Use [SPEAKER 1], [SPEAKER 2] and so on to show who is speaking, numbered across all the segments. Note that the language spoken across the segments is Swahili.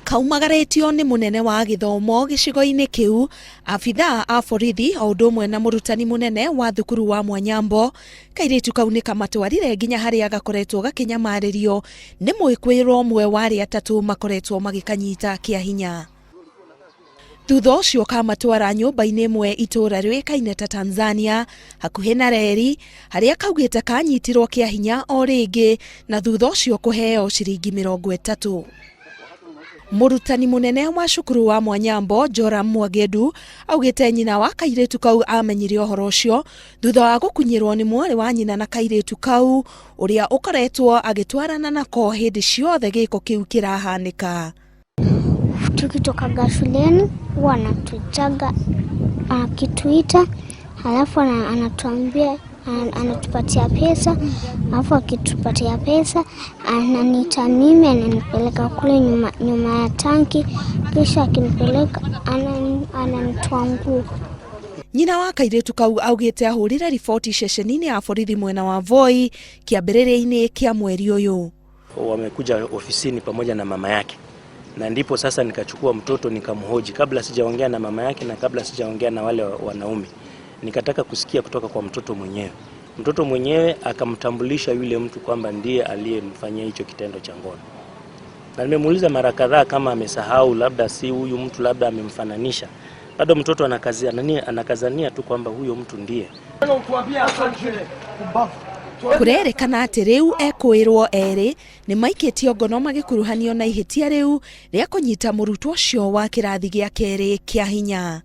[SPEAKER 1] Kaumagaretio ni munene wa githomo gicigo-ini kiu, afitha a borithi o undu umwe na murutani munene wa thukuru wa Mwanyambo. Kairitu kau ni kamatwarire nginya haria gakoretwo gakinyamaririo ni muikwiro mwe wari atatu makoretwo magikanyita kia hinya. Thutha ucio kamatwara nyumba-ini imwe itura riuikaine ta Tanzania hakuhi na reri haria kaugite kanyitirwo kia hinya o ringi na thutha ucio kuheo ciringi 30. Murutani munene wa cukuru wa Mwanyambo Joram Mwagedu augite nyina wa kairitu kau amenyire uhoro ucio thutha wa gukunyirwo ni mwari wa nyina na kairitu kau uria ukoretwo agitwarana nako hindi ciothe giko kiu kirahanika.
[SPEAKER 2] Tukitoka shuleni wanatuitaga akituita, halafu anatuambia anatupatia pesa, alafu akitupatia pesa ananiita mimi, ananipeleka kule nyuma ya tanki, kisha akinipeleka ananitoa nguo.
[SPEAKER 1] Nyina wa kairitu kau augite ahurire ripoti ceceni-ini ya borithi mwena wa Voi kiambĩrĩria-inĩ kia mweri uyu.
[SPEAKER 3] Wamekuja ofisini pamoja na mama yake, na ndipo sasa nikachukua mtoto nikamhoji kabla sijaongea na mama yake na kabla sijaongea na wale wanaume. Nikataka kusikia kutoka kwa mtoto mwenyewe. Mtoto mwenyewe akamtambulisha yule mtu kwamba ndiye aliyemfanyia hicho kitendo cha ngono. Na nimemuuliza mara kadhaa kama amesahau, labda si huyu mtu, labda amemfananisha. Bado mtoto anakazania tu kwamba huyo mtu ndiye.
[SPEAKER 1] Kurerekana ati riu ekwirwo eri ni maikitio ngono magikuruhanio na ihitia riu ria kunyita murutwo ucio wa kirathi gia keri kia hinya.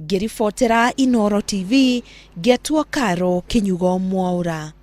[SPEAKER 1] Ngiribotera Inooro TV, Getwo Karo, Kinyugo Mwaura.